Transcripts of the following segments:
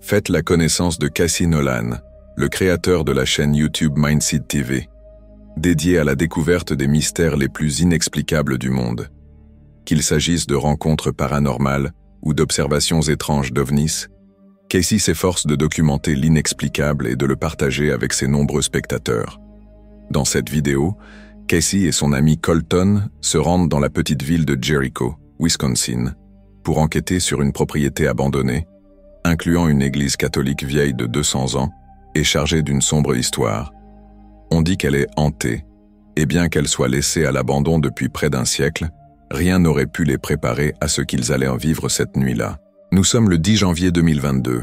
Faites la connaissance de Casey Nolan, le créateur de la chaîne YouTube Mindseed TV, dédiée à la découverte des mystères les plus inexplicables du monde. Qu'il s'agisse de rencontres paranormales ou d'observations étranges d'ovnis, Casey s'efforce de documenter l'inexplicable et de le partager avec ses nombreux spectateurs. Dans cette vidéo, Casey et son ami Colton se rendent dans la petite ville de Jericho, Wisconsin, pour enquêter sur une propriété abandonnée, incluant une église catholique vieille de 200 ans et chargée d'une sombre histoire. On dit qu'elle est hantée, et bien qu'elle soit laissée à l'abandon depuis près d'un siècle, rien n'aurait pu les préparer à ce qu'ils allaient en vivre cette nuit-là. Nous sommes le 10 janvier 2022.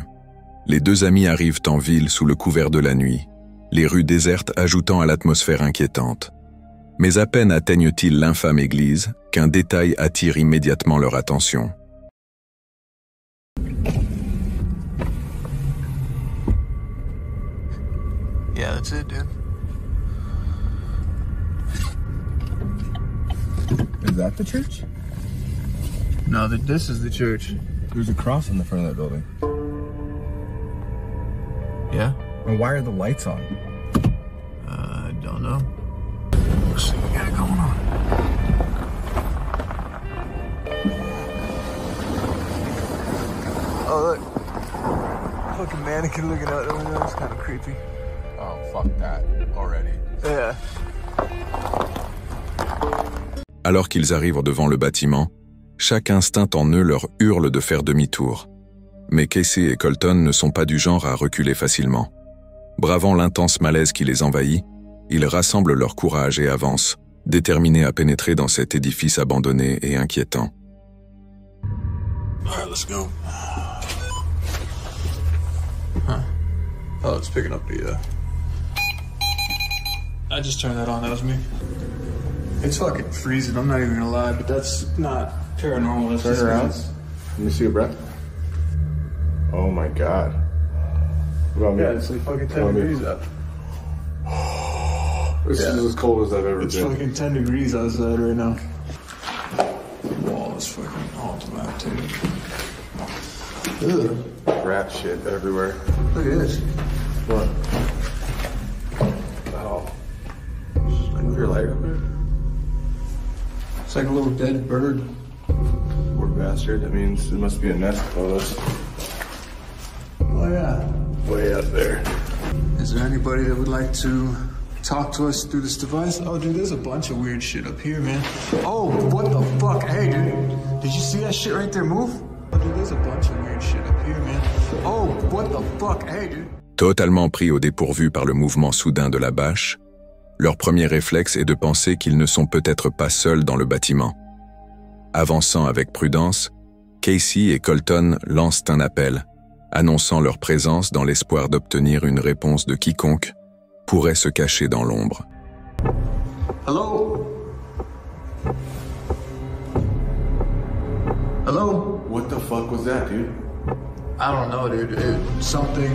Les deux amis arrivent en ville sous le couvert de la nuit, les rues désertes ajoutant à l'atmosphère inquiétante. Mais à peine atteignent-ils l'infâme église qu'un détail attire immédiatement leur attention. Yeah, that's it, dude. Is that the church? No, this is the church. There's a cross in the front of that building. Yeah? And why are the lights on? I don't know. Let's see what we got going on. Oh, look. Fucking mannequin looking out the window. It's kind of creepy. Oh, fuck that already. Yeah. Alors qu'ils arrivent devant le bâtiment, chaque instinct en eux leur hurle de faire demi-tour. Mais Casey et Colton ne sont pas du genre à reculer facilement. Bravant l'intense malaise qui les envahit, ils rassemblent leur courage et avancent, déterminés à pénétrer dans cet édifice abandonné et inquiétant. All right, let's go. Huh. Oh, it's picking up the, I just turned that on, that was me. It's fucking freezing, I'm not even gonna lie, but that's not paranormal, that's Turn just around. nice. Let me see your breath. Oh my god. What about me? Yeah, it's like fucking 10 What about me? degrees up. This is as cold as I've ever It's been. fucking 10 degrees outside right now. The wall is fucking all dilapidated. Ugh. Rat shit everywhere. Look at this. What? Oh. Move your leg up there. It's like a little dead bird. Poor bastard. That means it must be a nest above us. Oh yeah. Way up there. Is there anybody that would like to talk to us through this device? Oh, dude, there's a bunch of weird shit up here, man. Oh, what the fuck? Hey, dude, did you see that shit right there move? Oh, dude, there's a bunch of weird shit up here, man. Oh, what the fuck? Hey, dude. Totalement pris au dépourvu par le mouvement soudain de la bâche, leur premier réflexe est de penser qu'ils ne sont peut-être pas seuls dans le bâtiment. Avançant avec prudence, Casey et Colton lancent un appel, annonçant leur présence dans l'espoir d'obtenir une réponse de quiconque pourrait se cacher dans l'ombre. Hello? Hello? What the fuck was that, dude? I don't know, dude. Something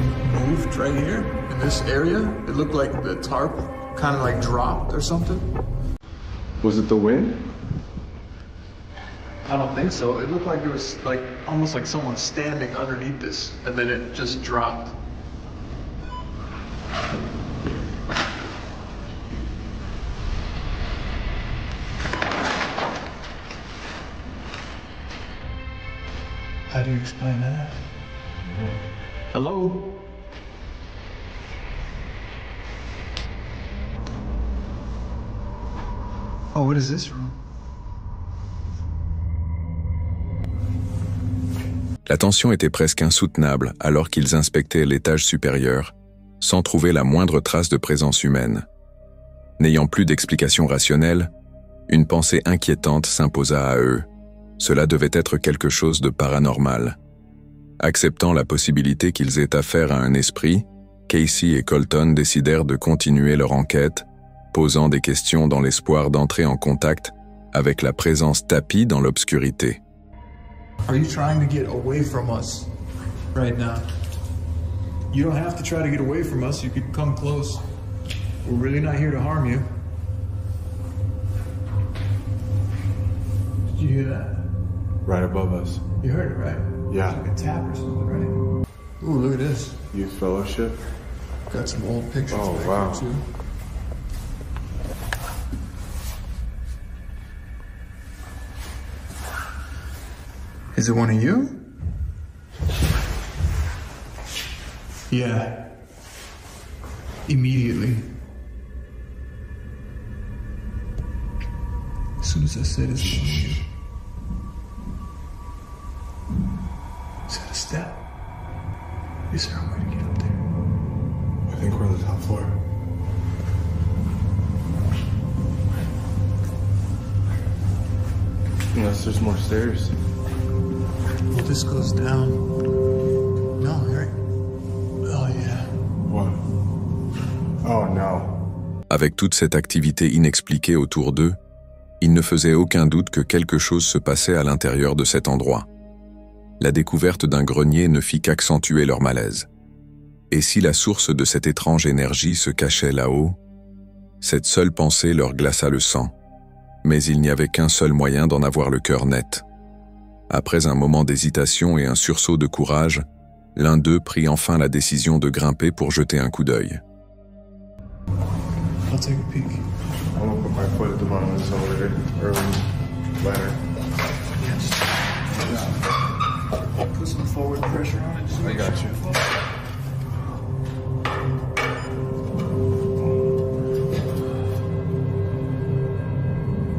moved right here in this area. It looked like the tarp kind of like dropped or something. Was it the wind? I don't think so. It looked like there was like almost like someone standing underneath this, and then it just dropped. How do you explain that? Hello? Oh, what is this room? La tension était presque insoutenable alors qu'ils inspectaient l'étage supérieur, sans trouver la moindre trace de présence humaine. N'ayant plus d'explication rationnelle, une pensée inquiétante s'imposa à eux. Cela devait être quelque chose de paranormal. Acceptant la possibilité qu'ils aient affaire à un esprit, Casey et Colton décidèrent de continuer leur enquête, posant des questions dans l'espoir d'entrer en contact avec la présence tapie dans l'obscurité. Are you trying to get away from us right now? You don't have to try to get away from us. You could come close. We're really not here to harm you. Did you hear that? Right above us. You heard it, right? Yeah. Like a tap or something, right? Ooh, look at this. Youth Fellowship. Got some old pictures Oh, back wow. here, too. Is it one of you? Yeah. Immediately. As soon as I said it's one of you. Is that a step? Is there a way to get up there? I think we're on the top floor. Unless there's more stairs. Well, this goes down. No, right? Oh, yeah. What? Oh no. Avec toute cette activité inexpliquée autour d'eux, ils ne faisaient aucun doute que quelque chose se passait à l'intérieur de cet endroit. La découverte d'un grenier ne fit qu'accentuer leur malaise. Et si la source de cette étrange énergie se cachait là-haut, cette seule pensée leur glaça le sang. Mais il n'y avait qu'un seul moyen d'en avoir le cœur net. Après un moment d'hésitation et un sursaut de courage, l'un d'eux prit enfin la décision de grimper pour jeter un coup d'œil. I'll take a peek. I'm gonna put my foot at the bottom of this elevator. Or ladder. Put some forward pressure on it. I got you.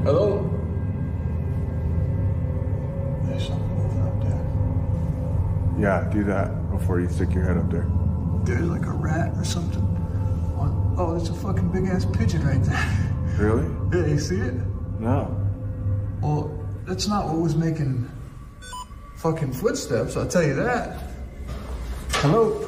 Hello? There's something moving up there. Yeah, do that before you stick your head up there. There's like a rat or something. Oh, there's a fucking big ass pigeon right there. Really? Yeah, you see it? No. Well, that's not what was making fucking footsteps, I'll tell you that. Hello?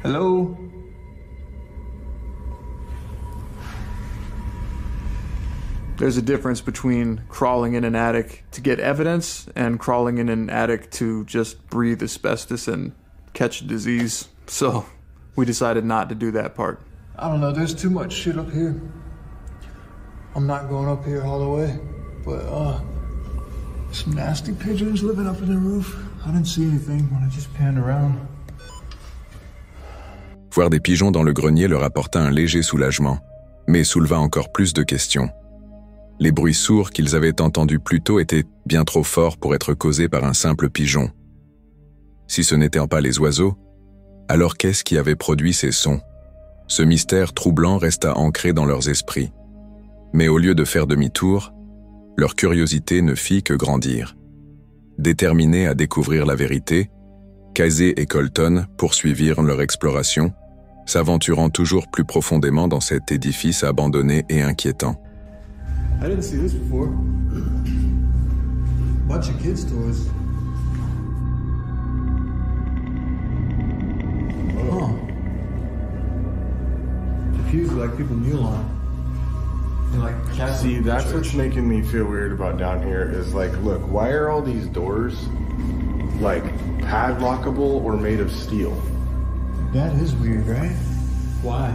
Hello? There's a difference between crawling in an attic to get evidence and crawling in an attic to just breathe asbestos and catch a disease. So we decided not to do that part. I don't know, there's too much shit up here. I'm not going up here all the way, but some nasty pigeons living up in the roof. I didn't see anything when I just panned around. Voir des pigeons dans le grenier leur apporta un léger soulagement, mais souleva encore plus de questions. Les bruits sourds qu'ils avaient entendus plus tôt étaient bien trop forts pour être causés par un simple pigeon. Si ce n'étaient pas les oiseaux, alors qu'est-ce qui avait produit ces sons? Ce mystère troublant resta ancré dans leurs esprits. Mais au lieu de faire demi-tour, leur curiosité ne fit que grandir. Déterminés à découvrir la vérité, Casey et Colton poursuivirent leur exploration, s'aventurant toujours plus profondément dans cet édifice abandonné et inquiétant. I didn't see this before. Bunch of kids' toys. Huh. Computers like people kneel on. And like cats. See, that's what's making me feel weird about down here is like, look, why are all these doors like padlockable or made of steel? That is weird, right? Why?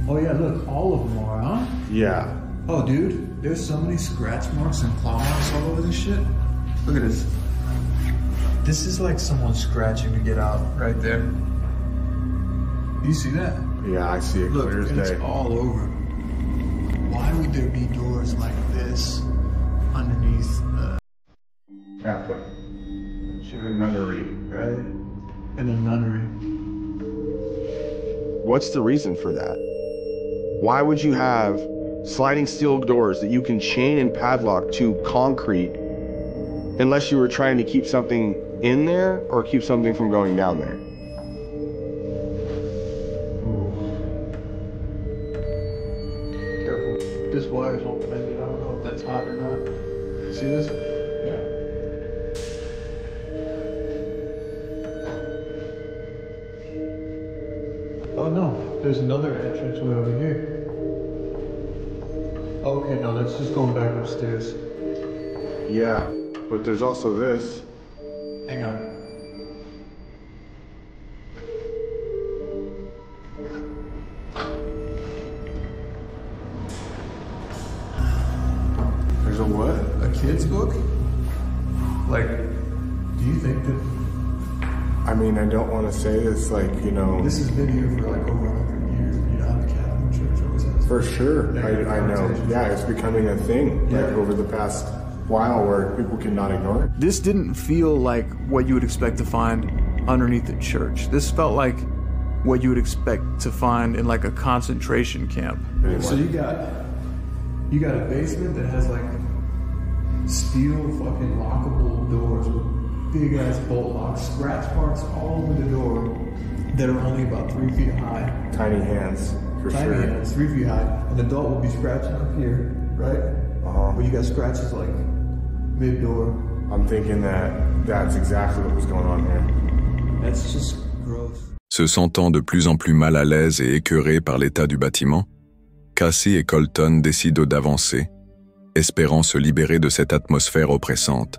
Oh yeah, look, all of them are, huh? Yeah. Oh dude, there's so many scratch marks and claw marks all over this shit. Look at this. This is like someone scratching to get out right there. You see that? Yeah, I see it Look, clear as and it's day. all over. Why would there be doors like this underneath Catholic. She's a nunnery. right? In a nunnery. What's the reason for that? Why would you have sliding steel doors that you can chain and padlock to concrete unless you were trying to keep something in there or keep something from going down there? Careful. This wire's open-ended. I don't know if that's hot or not. See this? Oh no, there's another entrance way over here. Okay, no, that's just going back upstairs. Yeah, but there's also this. Hang on. kid's book? Like, do you think that I mean, I don't want to say this, like, you know. this has been here for like over 100 years? You know how the Catholic Church always has. For sure, I know. Yeah, it's becoming a thing, like, over the past while where people cannot ignore it. This didn't feel like what you would expect to find underneath a church. This felt like what you would expect to find in like a concentration camp. So you got a basement that has like steel fucking lockable doors with big ass bolt locks, scratch marks all over the door that are only about 3 feet high. Tiny hands, for Tiny sure. hands, 3 feet high. An adult would be scratching up here, right? But you got scratches like mid-door. I'm thinking that that's exactly what was going on here. That's just gross. Se sentant de plus en plus mal à l'aise et écœuré par l'état du bâtiment, Cassie et Colton décident d'avancer, espérant se libérer de cette atmosphère oppressante.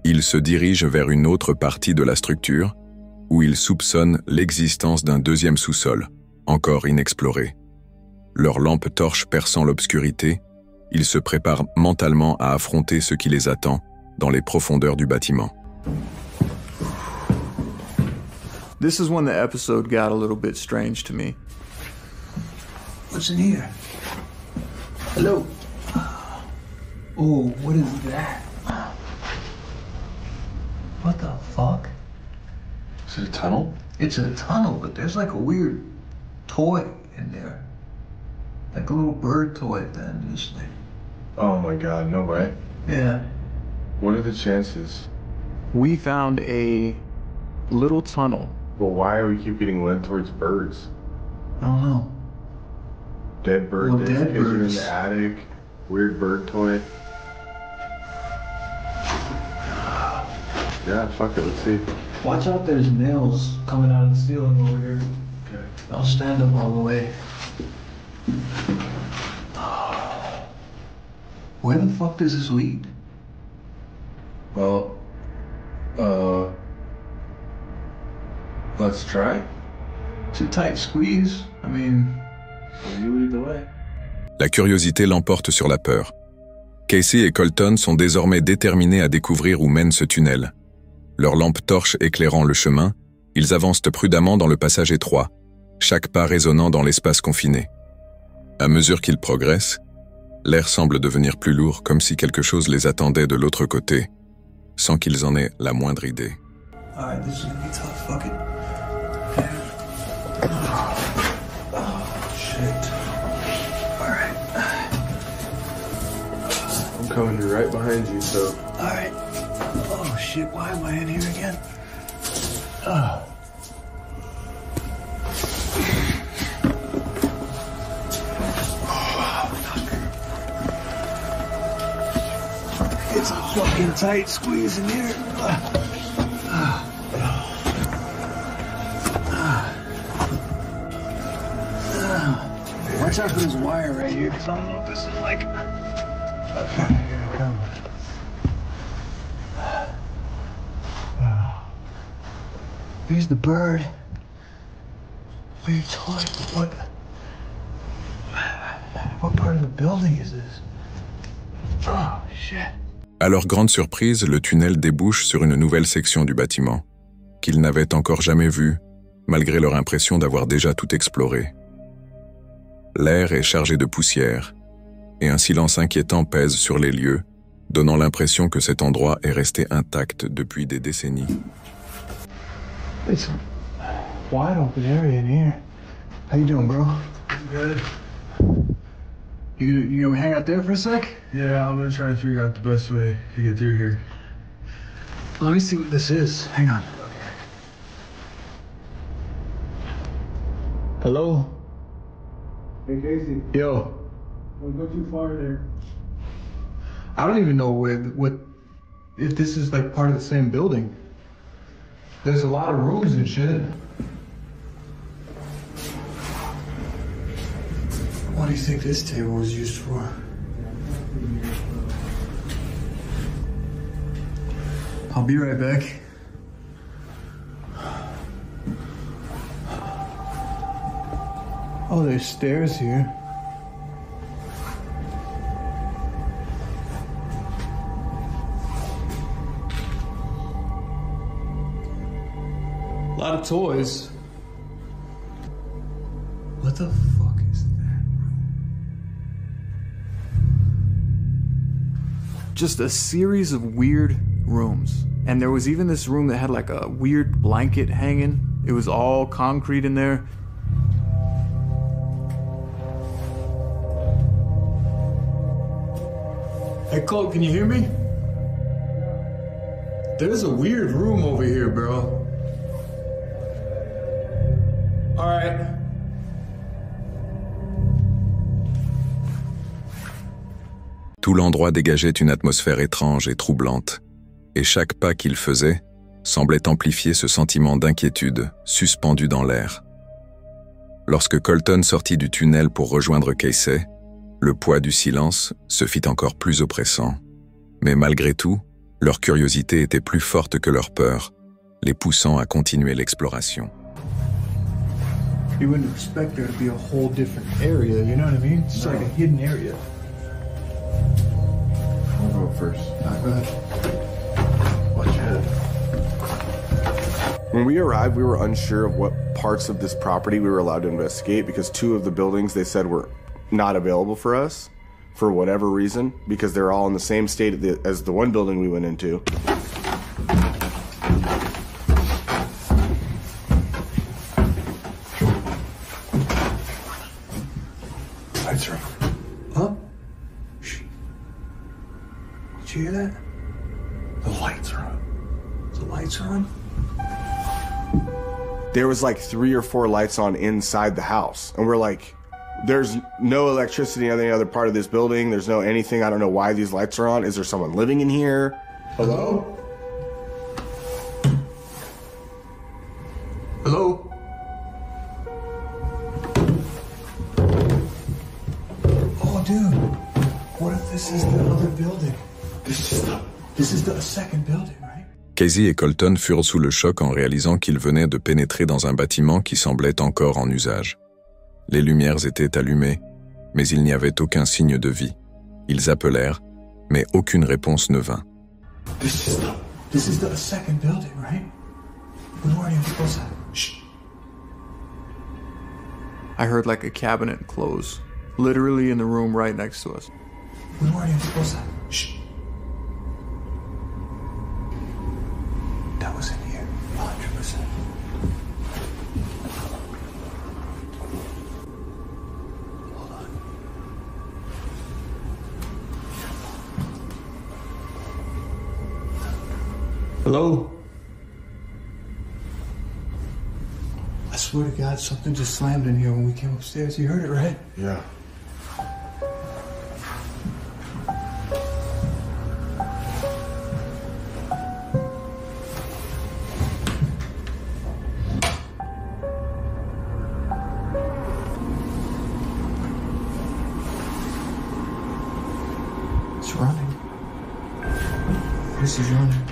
Ils se dirigent vers une autre partie de la structure, où ils soupçonnent l'existence d'un deuxième sous-sol, encore inexploré. Leur lampe torche perçant l'obscurité, ils se préparent mentalement à affronter ce qui les attend dans les profondeurs du bâtiment. This is when the episode got a little bit strange to me. What's in here? Hello? Oh, what is that? What the fuck? Is it a tunnel? It's a tunnel, but there's like a weird toy in there. Like a little bird toy at the end of this thing. Oh my god, no way. Yeah. What are the chances? We found a little tunnel. Well, why are we keep getting led towards birds? I don't know. Dead bird Well, dead kids are in birds. the attic. Weird bird toy. Yeah, fuck it, let's see. Watch out, there's nails coming out of the ceiling over here. Okay. I'll stand up all the way. Where the fuck does this lead? Well, let's try. It's a tight squeeze. I mean, You lead the way. La curiosité l'emporte sur la peur. Casey et Colton sont désormais déterminés à découvrir où mène ce tunnel. Leur lampe torche éclairant le chemin, ils avancent prudemment dans le passage étroit, chaque pas résonnant dans l'espace confiné. À mesure qu'ils progressent, l'air semble devenir plus lourd, comme si quelque chose les attendait de l'autre côté, sans qu'ils en aient la moindre idée. alright, this is gonna be tough. Fuck it. Oh, shit. Alright. I'm coming right behind you, so. Alright. Oh, shit. Why am I in here again? Oh. It's a fucking tight squeeze in here. Watch out for this wire right here, because I don't know if this is like... Here it comes. Here's the bird. Weird toy. What part of the building is this? Oh, shit. À leur grande surprise, le tunnel débouche sur une nouvelle section du bâtiment, qu'ils n'avaient encore jamais vue, malgré leur impression d'avoir déjà tout exploré. L'air est chargé de poussière, et un silence inquiétant pèse sur les lieux, donnant l'impression que cet endroit est resté intact depuis des décennies. It's a wide open area in here. How you doing, bro? Good. You gonna hang out there for a sec? Yeah, I'm gonna try to figure out the best way to get through here. Let me see what this is. Hang on. Hello? Hey, Casey, Yo. don't go too far there. I don't even know if this is like part of the same building. There's a lot of rooms and shit. What do you think this table was used for? I'll be right back. Oh, there's stairs here. toys. What the fuck is that? Just a series of weird rooms. And there was even this room that had like a weird blanket hanging. It was all concrete in there. Hey, Cole, can you hear me? There's a weird room over here, bro. All right. Tout l'endroit dégageait une atmosphère étrange et troublante, et chaque pas qu'il faisait semblait amplifier ce sentiment d'inquiétude suspendu dans l'air. Lorsque Colton sortit du tunnel pour rejoindre Casey, le poids du silence se fit encore plus oppressant. Mais malgré tout, leur curiosité était plus forte que leur peur, les poussant à continuer l'exploration. You wouldn't expect there to be a whole different area, you know what I mean? It's like a hidden area. I'll go first. Go ahead. Watch your head. When we arrived, we were unsure of what parts of this property we were allowed to investigate because 2 of the buildings they said were not available for us for whatever reason because they're all in the same state as the one building we went into. Lights are on. Huh? Shh. Did you hear that? The lights are on. The lights are on? There was like 3 or 4 lights on inside the house. And we're like, there's no electricity in any other part of this building. There's no anything. I don't know why these lights are on. Is there someone living in here? Hello? Hello? Oh, dude. What if this is the other building? This is the second building, right? Casey et Colton furent sous le choc en réalisant qu'ils venaient de pénétrer dans un bâtiment qui semblait encore en usage. Les lumières étaient allumées, mais il n'y avait aucun signe de vie. Ils appelèrent, mais aucune réponse ne vint. This is the second building, right? We weren't even supposed to. Shh. I heard like a cabinet close, literally in the room right next to us. We weren't even supposed to. Shh. That was in here, 100%. Hold on. Hello? I swear to God, something just slammed in here when we came upstairs. You heard it, right? Yeah. It's running. This is running.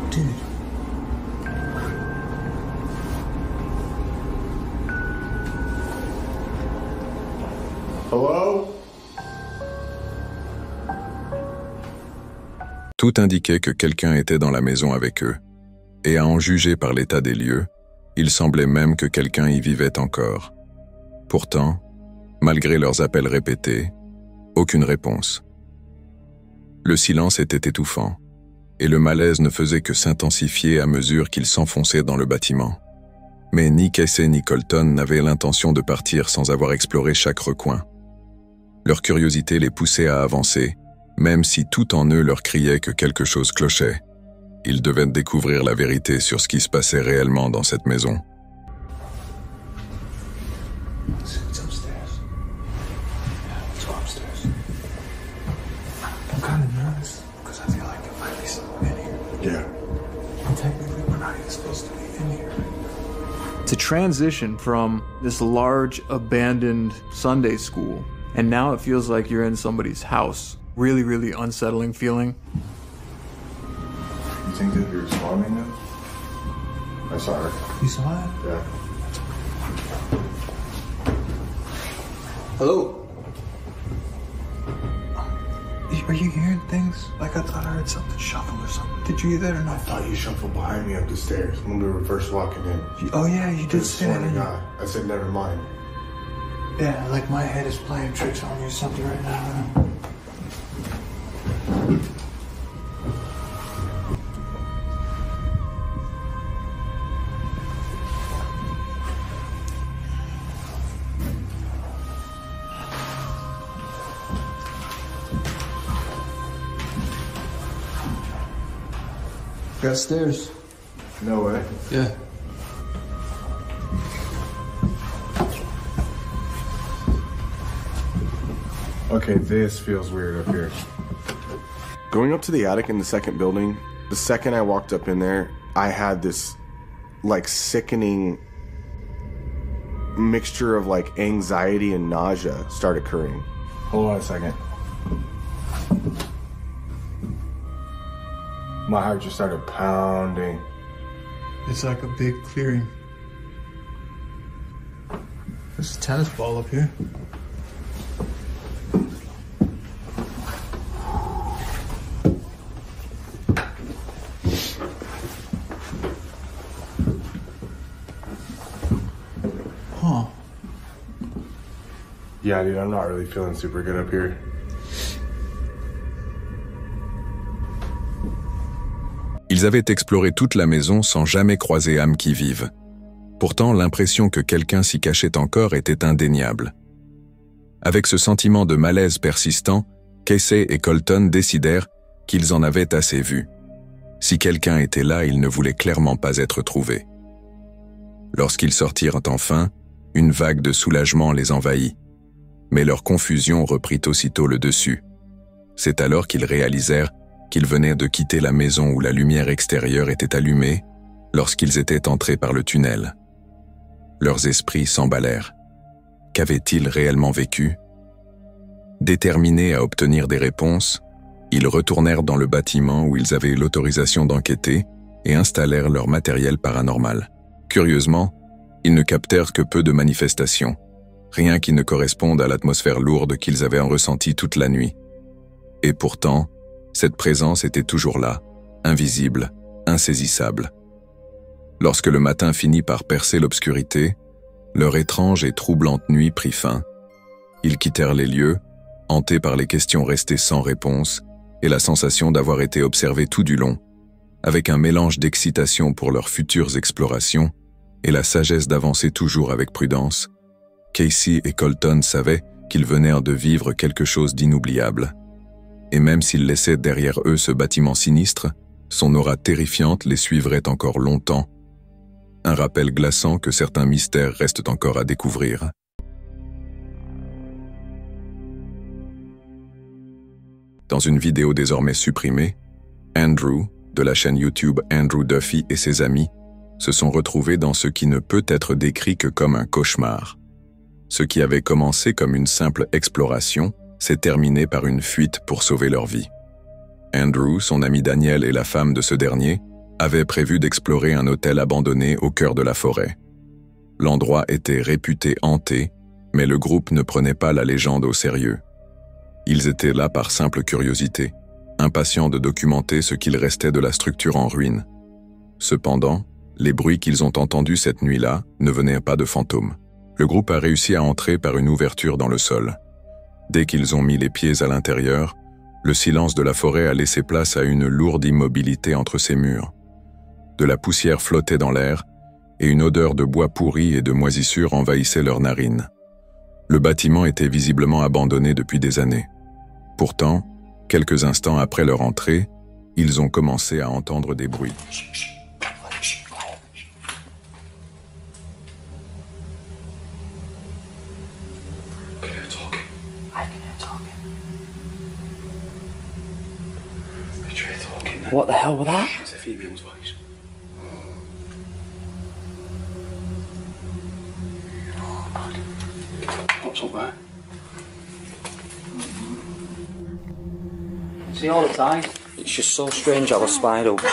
Dude. Hello? Tout indiquait que quelqu'un était dans la maison avec eux, et à en juger par l'état des lieux, il semblait même que quelqu'un y vivait encore. Pourtant, malgré leurs appels répétés, aucune réponse. Le silence était étouffant, et le malaise ne faisait que s'intensifier à mesure qu'ils s'enfonçaient dans le bâtiment. Mais ni Casey ni Colton n'avaient l'intention de partir sans avoir exploré chaque recoin. Leur curiosité les poussait à avancer, même si tout en eux leur criait que quelque chose clochait. Ils devaient découvrir la vérité sur ce qui se passait réellement dans cette maison. It's upstairs. Yeah, let's go upstairs. I'm kind of nervous because I feel like there might be someone in here. Yeah. And technically, we're not even supposed to be in here. To transition from this large abandoned Sunday school, and now it feels like you're in somebody's house. Really, really unsettling feeling. You think that you're swarming them? I saw her. You saw it? Yeah. Hello? Are you hearing things? Like I thought I heard something shuffle or something. Did you hear that or I not? thought you shuffled behind me up the stairs when we were first walking in. Oh yeah, you did I say swear that. to didn't you? God. I said, never mind. Yeah, like my head is playing tricks on me or something right now. Got stairs. No way. Yeah. Okay, this feels weird up here. Going up to the attic in the second building, the second I walked up in there, I had this like sickening mixture of like anxiety and nausea start occurring. Hold on a second. My heart just started pounding. It's like a big clearing. There's a tennis ball up here. Huh. Yeah, dude, I'm not really feeling super good up here. Ils avaient exploré toute la maison sans jamais croiser âme qui vive. Pourtant, l'impression que quelqu'un s'y cachait encore était indéniable. Avec ce sentiment de malaise persistant, Casey et Colton décidèrent qu'ils en avaient assez vu. Si quelqu'un était là, il ne voulait clairement pas être trouvé. Lorsqu'ils sortirent enfin, une vague de soulagement les envahit. Mais leur confusion reprit aussitôt le dessus. C'est alors qu'ils réalisèrent qu'ils venaient de quitter la maison où la lumière extérieure était allumée lorsqu'ils étaient entrés par le tunnel. Leurs esprits s'emballèrent. Qu'avaient-ils réellement vécu? Déterminés à obtenir des réponses, ils retournèrent dans le bâtiment où ils avaient l'autorisation d'enquêter et installèrent leur matériel paranormal. Curieusement, ils ne captèrent que peu de manifestations, rien qui ne corresponde à l'atmosphère lourde qu'ils avaient ressentie toute la nuit. Et pourtant, cette présence était toujours là, invisible, insaisissable. Lorsque le matin finit par percer l'obscurité, leur étrange et troublante nuit prit fin. Ils quittèrent les lieux, hantés par les questions restées sans réponse et la sensation d'avoir été observés tout du long, avec un mélange d'excitation pour leurs futures explorations et la sagesse d'avancer toujours avec prudence. Casey et Colton savaient qu'ils venaient de vivre quelque chose d'inoubliable. Et même s'ils laissaient derrière eux ce bâtiment sinistre, son aura terrifiante les suivrait encore longtemps. Un rappel glaçant que certains mystères restent encore à découvrir. Dans une vidéo désormais supprimée, Andrew, de la chaîne YouTube Andrew Duffy et ses amis, se sont retrouvés dans ce qui ne peut être décrit que comme un cauchemar. Ce qui avait commencé comme une simple exploration s'est terminé par une fuite pour sauver leur vie. Andrew, son ami Daniel et la femme de ce dernier avaient prévu d'explorer un hôtel abandonné au cœur de la forêt. L'endroit était réputé hanté, mais le groupe ne prenait pas la légende au sérieux. Ils étaient là par simple curiosité, impatients de documenter ce qu'il restait de la structure en ruine. Cependant, les bruits qu'ils ont entendus cette nuit-là ne venaient pas de fantômes. Le groupe a réussi à entrer par une ouverture dans le sol. Dès qu'ils ont mis les pieds à l'intérieur, le silence de la forêt a laissé place à une lourde immobilité entre ses murs. De la poussière flottait dans l'air et une odeur de bois pourri et de moisissure envahissait leurs narines. Le bâtiment était visiblement abandonné depuis des années. Pourtant, quelques instants après leur entrée, ils ont commencé à entendre des bruits. What the hell was that? It's a female's voice. Oh, God. What's up there? See all the time. It's just so strange how a spider works.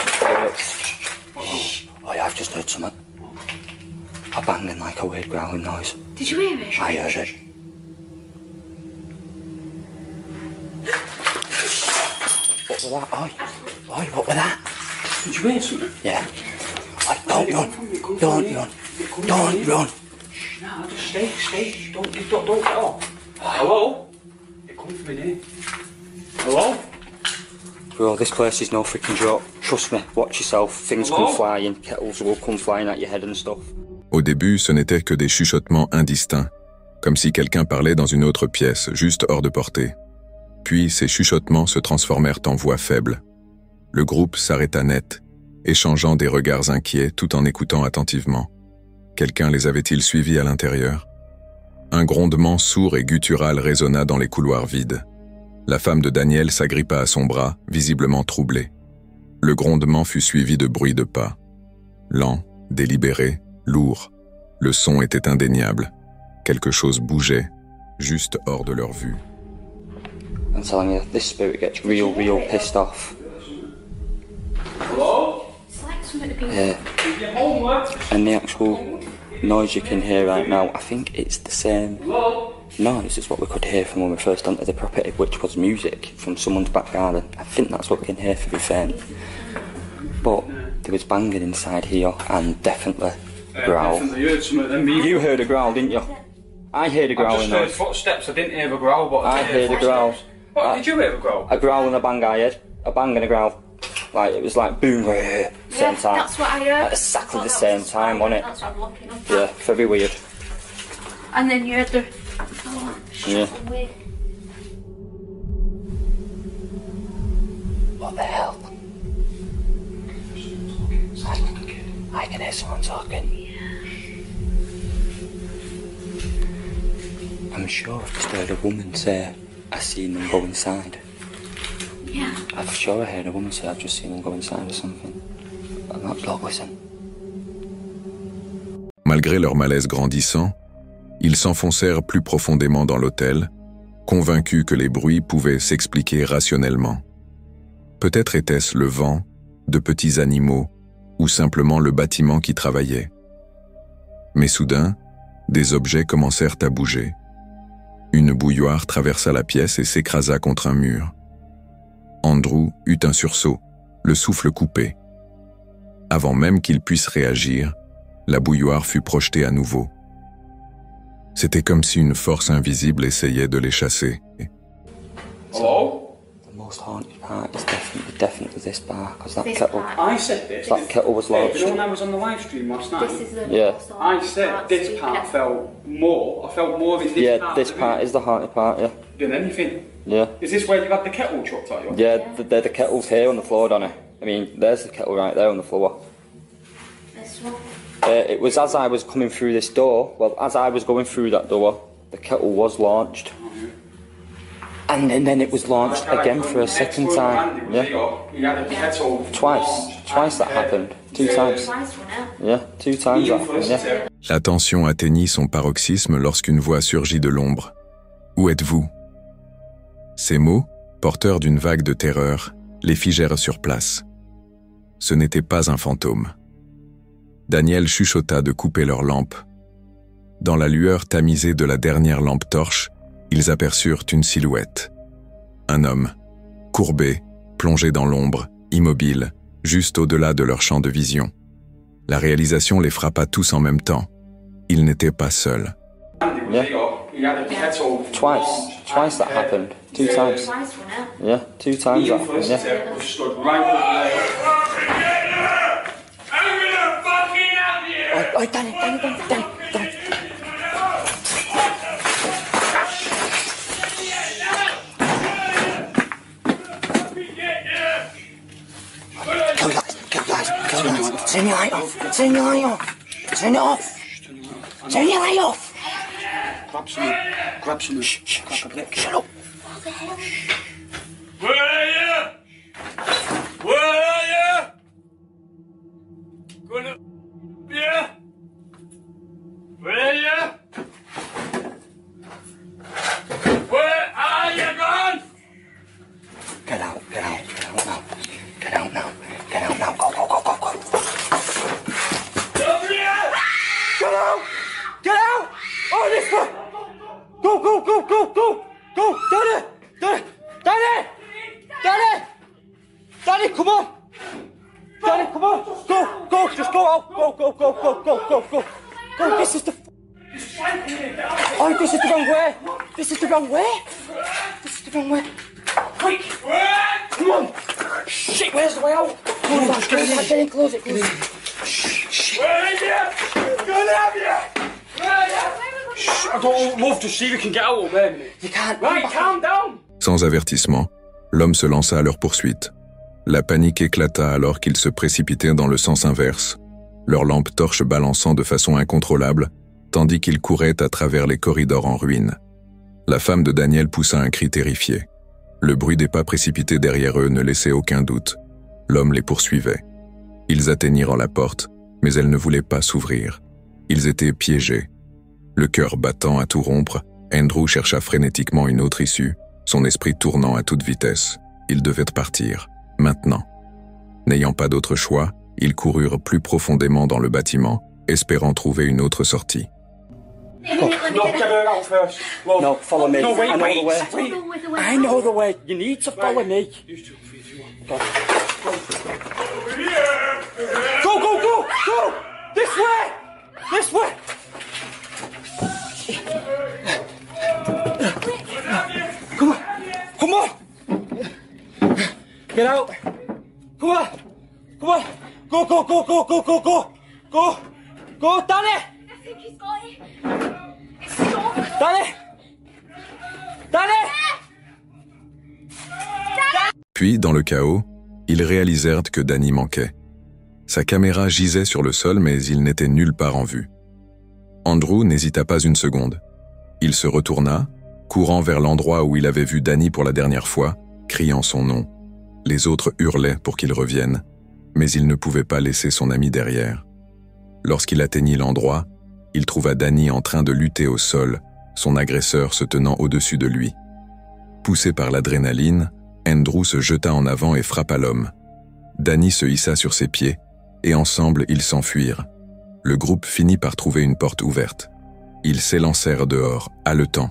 Oh yeah, I've just heard something. A banging like a weird growling noise. Did you hear it? I heard it. What was that? Oi, what was that? Did you hear something? Yeah. Like, don't run. Don't run. Don't run. Nah, just stay. Don't get off. Hello? It come from in here. Hello? Bro, this place is no freaking joke. Trust me, watch yourself. Things come flying, kettles will come flying at your head and stuff. Au début, ce n'était que des chuchotements indistincts, comme si quelqu'un parlait dans une autre pièce, juste hors de portée. Puis, ces chuchotements se transformèrent en voix faibles. Le groupe s'arrêta net, échangeant des regards inquiets tout en écoutant attentivement. Quelqu'un les avait-il suivis à l'intérieur? Un grondement sourd et guttural résonna dans les couloirs vides. La femme de Daniel s'agrippa à son bras, visiblement troublée. Le grondement fut suivi de bruits de pas. Lent, délibéré, lourd. Le son était indéniable. Quelque chose bougeait, juste hors de leur vue. I'm telling you, this spirit gets real pissed off. Hello? It's like something to be And the actual noise you can hear right now, I think it's the same noise as what we could hear from when we first entered the property, which was music from someone's back garden. I think that's what we can hear, to be fair. But there was banging inside here and definitely a growl. Definitely heard some of them. You heard a growl, didn't you? I heard a I growl. just heard footsteps. I didn't hear a growl, but I heard a growl. What, did you hear a growl? A growl and a bang I heard. A bang and a growl. Like, it was like boom, same time. That's what I heard. At exactly the same time, wasn't it? That's what I'm looking up. Yeah, very weird. And then you heard the... Oh, Yeah. weird. What the hell? I can hear someone talking. I'm sure I've just heard a woman say, I seen them go inside. Yeah. I'm sure I heard a woman say, I've just seen them go inside or something. I'm not, don't listen. Malgré leur malaise grandissant, ils s'enfoncèrent plus profondément dans l'hôtel, convaincus que les bruits pouvaient s'expliquer rationnellement. Peut-être était-ce le vent, de petits animaux, ou simplement le bâtiment qui travaillait. Mais soudain, des objets commencèrent à bouger. Une bouilloire traversa la pièce et s'écrasa contre un mur. Andrew eut un sursaut, le souffle coupé. Avant même qu'il puisse réagir, la bouilloire fut projetée à nouveau. C'était comme si une force invisible essayait de les chasser. Hello? The most haunted part is definitely this bar, because that This kettle, part. I said this. that kettle was Yeah, launched. you know when I was on the live stream last night? This is the... Yeah. I said this part felt more. I felt more in this Yeah, part. this part is the haunted part, yeah. Than anything. Yeah. Is this where you had the kettle chucked at you? Yeah, they're the kettles here on the floor, Donna. I mean, there's the kettle right there on the floor. This one. It was as I was coming through this door, well, as I was going through that door, the kettle was launched. And then it was launched again for a second time. Yeah. You had a kettle Twice that happened. 2 times. Twice for now. Yeah, 2 times that happened, yeah. La tension atteignit son paroxysme lorsqu'une voix surgit de l'ombre. « Où êtes-vous » Ces mots, porteurs d'une vague de terreur, les figèrent sur place. Ce n'était pas un fantôme. Daniel chuchota de couper leur lampe. Dans la lueur tamisée de la dernière lampe torche, ils aperçurent une silhouette. Un homme, courbé, plongé dans l'ombre, immobile, juste au-delà de leur champ de vision. La réalisation les frappa tous en même temps. Ils n'étaient pas seuls. Yeah. Twice that happened. 2 times. Twice for now. Yeah, 2 times that happened, yeah. Oh, Danny. Turn your light off. Turn your light off. Turn it off. Turn your light off. Grab some. Shh. Shut up. Where are you? Where are you? Gonna. Yeah. Where are you? Where are you gone? Get out now. Go. Over here! Get out! Oh, this way! Go! Danny, come on! Danny, come on! Go! Just go out! Go! This is the... Oh, this is the wrong way! This is the wrong way! Quick! Come on! Shit, where's the way out? Close it. Close it. Shit. Where is it? Get out here! I don't love to see if you can get out of there. You can't. Right, calm down! Sans avertissement, l'homme se lança à leur poursuite. La panique éclata alors qu'ils se précipitaient dans le sens inverse, leurs lampes torches balançant de façon incontrôlable, tandis qu'ils couraient à travers les corridors en ruine. La femme de Daniel poussa un cri terrifié. Le bruit des pas précipités derrière eux ne laissait aucun doute. L'homme les poursuivait. Ils atteignirent la porte, mais elle ne voulait pas s'ouvrir. Ils étaient piégés. Le cœur battant à tout rompre, Andrew chercha frénétiquement une autre issue, son esprit tournant à toute vitesse. Ils devaient partir, maintenant. N'ayant pas d'autre choix, ils coururent plus profondément dans le bâtiment, espérant trouver une autre sortie. No, get her out first. Well, no, follow me. No, wait. I know the way. You need to follow me. Go! This way! Come on! Get out! Come on! Go, Danny! I think he's got it. It's stuck. Danny! Puis, dans le chaos, ils réalisèrent que Danny manquait. Sa caméra gisait sur le sol, mais il n'était nulle part en vue. Andrew n'hésita pas une seconde. Il se retourna, courant vers l'endroit où il avait vu Danny pour la dernière fois, criant son nom. Les autres hurlaient pour qu'il revienne, mais il ne pouvait pas laisser son ami derrière. Lorsqu'il atteignit l'endroit, il trouva Danny en train de lutter au sol, son agresseur se tenant au-dessus de lui. Poussé par l'adrénaline, Andrew se jeta en avant et frappa l'homme. Danny se hissa sur ses pieds, et ensemble ils s'enfuirent. Le groupe finit par trouver une porte ouverte. Ils s'élancèrent dehors, haletant.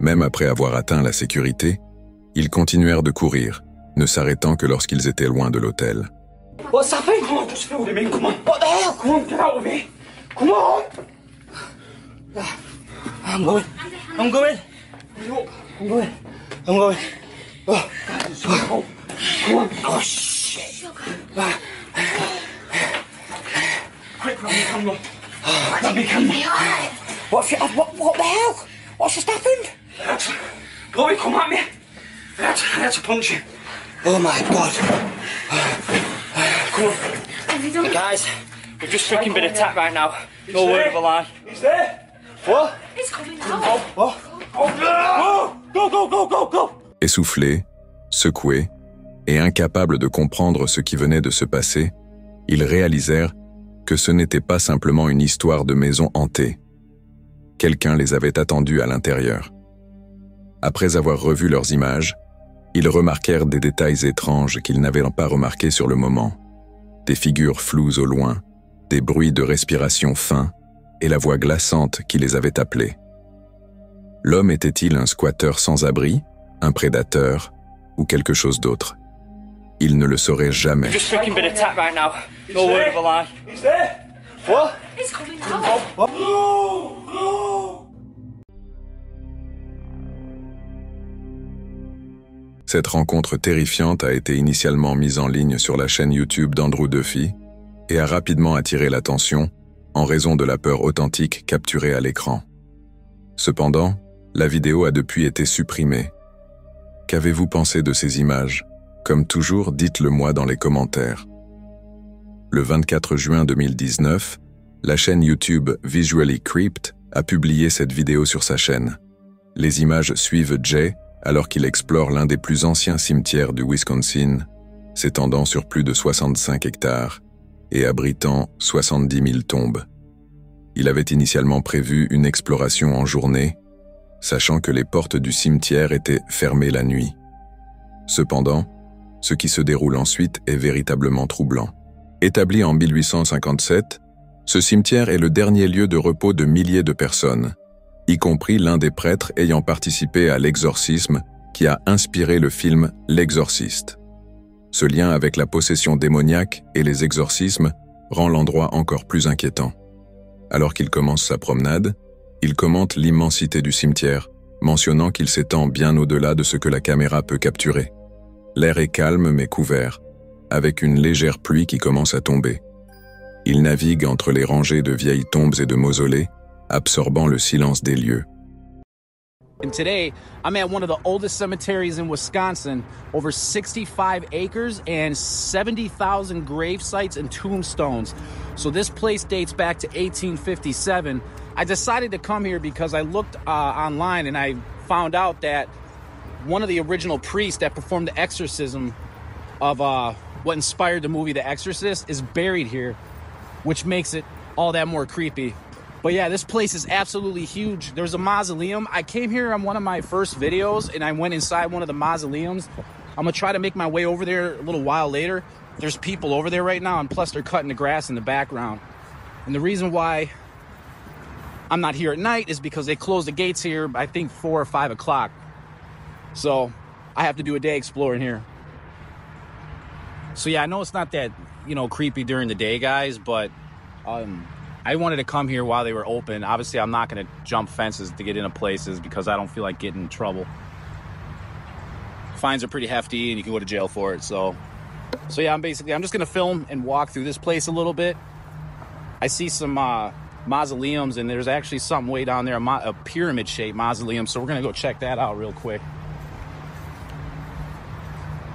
Même après avoir atteint la sécurité, ils continuèrent de courir, ne s'arrêtant que lorsqu'ils étaient loin de l'hôtel. What's happening? Come on, just follow me. Come on. What the hell? Come on, get out of here. Come on. I'm going. Oh. Come on. Oh, shit. Quick, grab me camera. What the hell? What's just happened? Chloe, come at me. I had to punch you. Oh my God. Come on. Hey guys, we've just freaking been attacked right now. No word of a lie. He's there. What? He's coming out. What? Oh, go. Essoufflés, secoués et incapables de comprendre ce qui venait de se passer, ils réalisèrent que ce n'était pas simplement une histoire de maison hantée. Quelqu'un les avait attendus à l'intérieur. Après avoir revu leurs images, ils remarquèrent des détails étranges qu'ils n'avaient pas remarqués sur le moment. Des figures floues au loin, des bruits de respiration fins et la voix glaçante qui les avait appelés. L'homme était-il un squatteur sans abri, un prédateur ou quelque chose d'autre? Ils ne le sauraient jamais. Just freaking been attacked right now. No word of a lie. He's there. What? He's coming out. Cette rencontre terrifiante a été initialement mise en ligne sur la chaîne YouTube d'Andrew Duffy et a rapidement attiré l'attention en raison de la peur authentique capturée à l'écran. Cependant, la vidéo a depuis été supprimée. Qu'avez-vous pensé de ces images? Comme toujours, dites-le moi dans les commentaires. Le 24 juin 2019, la chaîne YouTube Visually Creeped a publié cette vidéo sur sa chaîne. Les images suivent Jay alors qu'il explore l'un des plus anciens cimetières du Wisconsin, s'étendant sur plus de 65 hectares et abritant 70 000 tombes. Il avait initialement prévu une exploration en journée, sachant que les portes du cimetière étaient fermées la nuit. Cependant, ce qui se déroule ensuite est véritablement troublant. Établi en 1857, ce cimetière est le dernier lieu de repos de milliers de personnes, y compris l'un des prêtres ayant participé à l'exorcisme qui a inspiré le film L'Exorciste. Ce lien avec la possession démoniaque et les exorcismes rend l'endroit encore plus inquiétant. Alors qu'il commence sa promenade, il commente l'immensité du cimetière, mentionnant qu'il s'étend bien au-delà de ce que la caméra peut capturer. L'air est calme mais couvert, avec une légère pluie qui commence à tomber. Il navigue entre les rangées de vieilles tombes et de mausolées, absorbant le silence des lieux. And today, I'm at one of the oldest cemeteries in Wisconsin, over 65 acres and 70,000 grave sites and tombstones. So this place dates back to 1857. I decided to come here because I looked online and I found out that one of the original priests that performed the exorcism of what inspired the movie The Exorcist is buried here, which makes it all that more creepy. But yeah, this place is absolutely huge. There's a mausoleum. I came here on one of my first videos and I went inside one of the mausoleums. I'm gonna try to make my way over there a little while later. There's people over there right now, and plus they're cutting the grass in the background. And the reason why I'm not here at night is because they close the gates here, I think 4 or 5 o'clock. So I have to do a day exploring here. So yeah, I know it's not that, creepy during the day, guys, but I wanted to come here while they were open. Obviously, I'm not going to jump fences to get into places because I don't feel like getting in trouble. Fines are pretty hefty and you can go to jail for it. So yeah, I'm just going to film and walk through this place a little bit. I see some mausoleums, and there's actually something way down there, a pyramid-shaped mausoleum. So we're going to go check that out real quick.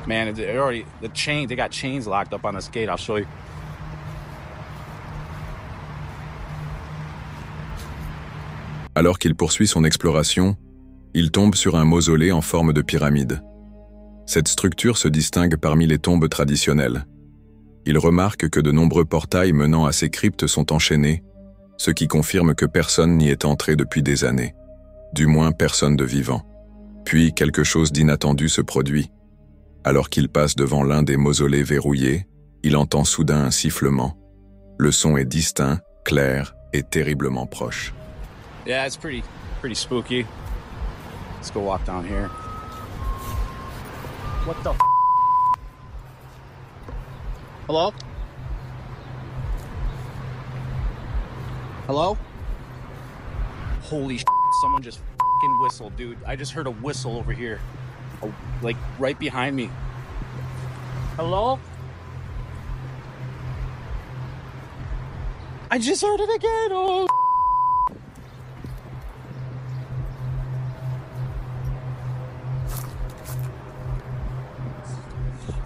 Man, they got chains locked up on this gate. I'll show you. Alors qu'il poursuit son exploration, il tombe sur un mausolée en forme de pyramide. Cette structure se distingue parmi les tombes traditionnelles. Il remarque que de nombreux portails menant à ces cryptes sont enchaînés, ce qui confirme que personne n'y est entré depuis des années. Du moins personne de vivant. Puis quelque chose d'inattendu se produit. Alors qu'il passe devant l'un des mausolées verrouillés, il entend soudain un sifflement. Le son est distinct, clair et terriblement proche. Yeah, it's pretty spooky. Let's go walk down here. What the f? Hello? Hello? Holy shit, someone just f***ing whistled, dude. I just heard a whistle over here. Like, right behind me. Hello? I just heard it again, oh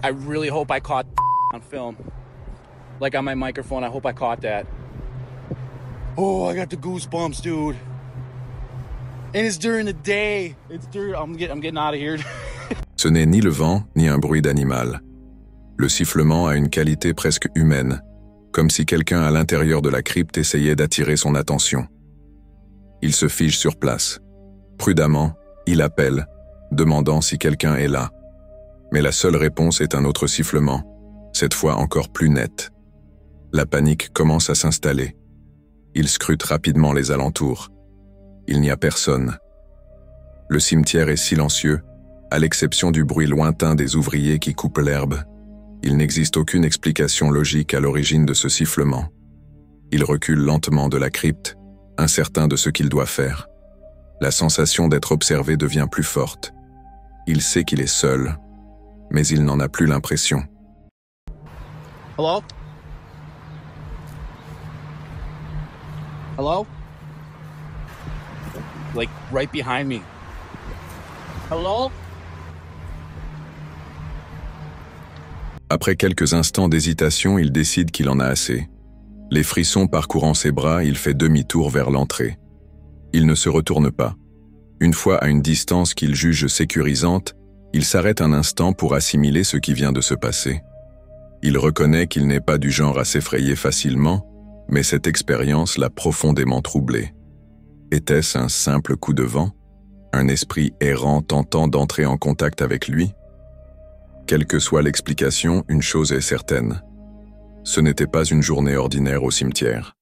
I really hope I caught on film. Like on my microphone, I hope I caught that. Oh, I got the goosebumps, dude. And it's during the day. I'm getting out of here. Ce n'est ni le vent, ni un bruit d'animal. Le sifflement a une qualité presque humaine, comme si quelqu'un à l'intérieur de la crypte essayait d'attirer son attention. Il se fige sur place. Prudemment, il appelle, demandant si quelqu'un est là. Mais la seule réponse est un autre sifflement, cette fois encore plus net. La panique commence à s'installer. Il scrute rapidement les alentours. Il n'y a personne. Le cimetière est silencieux, à l'exception du bruit lointain des ouvriers qui coupent l'herbe. Il n'existe aucune explication logique à l'origine de ce sifflement. Il recule lentement de la crypte, incertain de ce qu'il doit faire. La sensation d'être observé devient plus forte. Il sait qu'il est seul, mais il n'en a plus l'impression. Hello? Hello? Like, right behind me. Hello? Après quelques instants d'hésitation, il décide qu'il en a assez. Les frissons parcourant ses bras, il fait demi-tour vers l'entrée. Il ne se retourne pas. Une fois à une distance qu'il juge sécurisante, il s'arrête un instant pour assimiler ce qui vient de se passer. Il reconnaît qu'il n'est pas du genre à s'effrayer facilement, mais cette expérience l'a profondément troublé. Était-ce un simple coup de vent? Un esprit errant tentant d'entrer en contact avec lui? Quelle que soit l'explication, une chose est certaine. Ce n'était pas une journée ordinaire au cimetière.